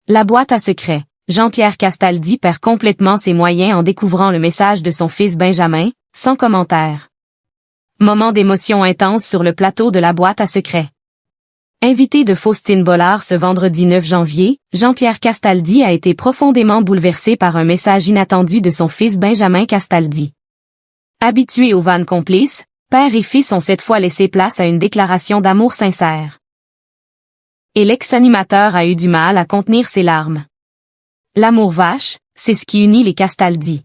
La boîte à secrets. Jean-Pierre Castaldi perd complètement ses moyens en découvrant le message de son fils Benjamin, sans commentaire. Moment d'émotion intense sur le plateau de la boîte à secrets. Invité de Faustine Bollard ce vendredi 9 janvier, Jean-Pierre Castaldi a été profondément bouleversé par un message inattendu de son fils Benjamin Castaldi. Habitués aux vannes complices, père et fils ont cette fois laissé place à une déclaration d'amour sincère. Et l'ex-animateur a eu du mal à contenir ses larmes. L'amour vache, c'est ce qui unit les Castaldi.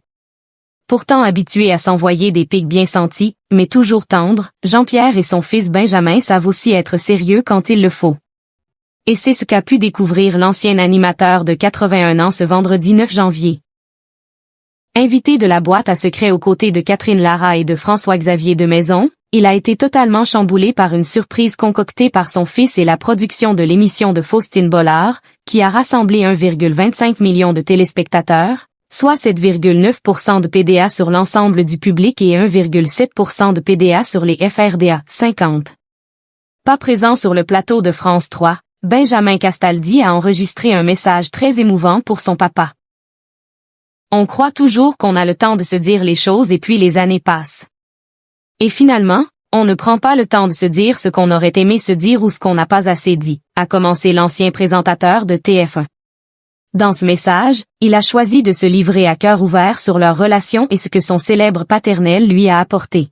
Pourtant habitués à s'envoyer des pics bien sentis, mais toujours tendres, Jean-Pierre et son fils Benjamin savent aussi être sérieux quand il le faut. Et c'est ce qu'a pu découvrir l'ancien animateur de 81 ans ce vendredi 9 janvier. Invité de la boîte à secrets aux côtés de Catherine Lara et de François-Xavier de Maison, il a été totalement chamboulé par une surprise concoctée par son fils et la production de l'émission de Faustine Bollard, qui a rassemblé 1,25 million de téléspectateurs, soit 7,9% de PDA sur l'ensemble du public et 1,7% de PDA sur les FRDA 50. Pas présent sur le plateau de France 3, Benjamin Castaldi a enregistré un message très émouvant pour son papa. On croit toujours qu'on a le temps de se dire les choses et puis les années passent. Et finalement, on ne prend pas le temps de se dire ce qu'on aurait aimé se dire ou ce qu'on n'a pas assez dit, a commencé l'ancien présentateur de TF1. Dans ce message, il a choisi de se livrer à cœur ouvert sur leur relation et ce que son célèbre paternel lui a apporté.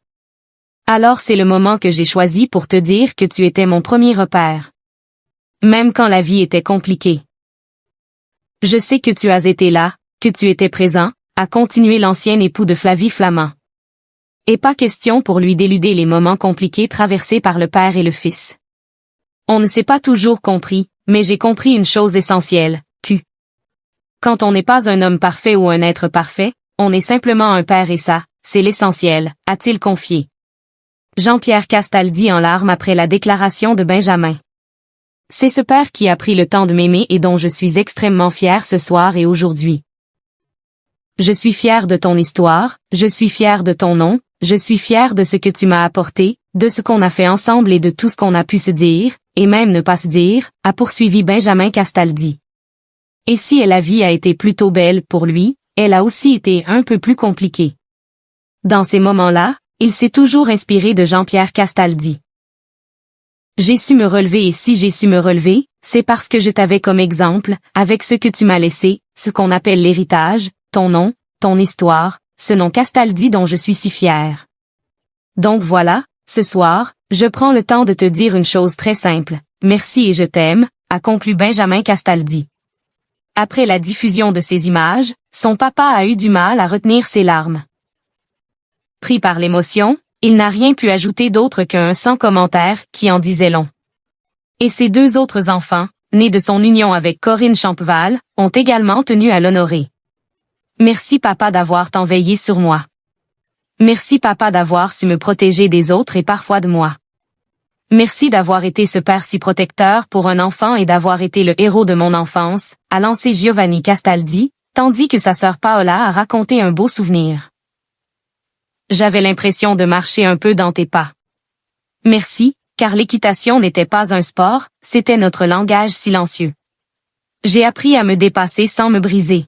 Alors c'est le moment que j'ai choisi pour te dire que tu étais mon premier repère. Même quand la vie était compliquée. Je sais que tu as été là, que tu étais présent, a continué l'ancien époux de Flavie Flament. Et pas question pour lui d'éluder les moments compliqués traversés par le père et le fils. On ne s'est pas toujours compris, mais j'ai compris une chose essentielle, quand on n'est pas un homme parfait ou un être parfait, on est simplement un père et ça, c'est l'essentiel, a-t-il confié. Jean-Pierre Castaldi en larmes après la déclaration de Benjamin. C'est ce père qui a pris le temps de m'aimer et dont je suis extrêmement fier ce soir et aujourd'hui. Je suis fier de ton histoire, je suis fier de ton nom, je suis fier de ce que tu m'as apporté, de ce qu'on a fait ensemble et de tout ce qu'on a pu se dire, et même ne pas se dire, a poursuivi Benjamin Castaldi. Et si la vie a été plutôt belle pour lui, elle a aussi été un peu plus compliquée. Dans ces moments-là, il s'est toujours inspiré de Jean-Pierre Castaldi. J'ai su me relever et si j'ai su me relever, c'est parce que je t'avais comme exemple, avec ce que tu m'as laissé, ce qu'on appelle l'héritage, ton nom, ton histoire, ce nom Castaldi dont je suis si fier. Donc voilà, ce soir, je prends le temps de te dire une chose très simple, merci et je t'aime, a conclu Benjamin Castaldi. Après la diffusion de ces images, son papa a eu du mal à retenir ses larmes. Pris par l'émotion, il n'a rien pu ajouter d'autre qu'un sans commentaire qui en disait long. Et ses deux autres enfants, nés de son union avec Corinne Champeval, ont également tenu à l'honorer. Merci papa d'avoir tant veillé sur moi. Merci papa d'avoir su me protéger des autres et parfois de moi. Merci d'avoir été ce père si protecteur pour un enfant et d'avoir été le héros de mon enfance, a lancé Giovanni Castaldi, tandis que sa sœur Paola a raconté un beau souvenir. J'avais l'impression de marcher un peu dans tes pas. Merci, car l'équitation n'était pas un sport, c'était notre langage silencieux. J'ai appris à me dépasser sans me briser.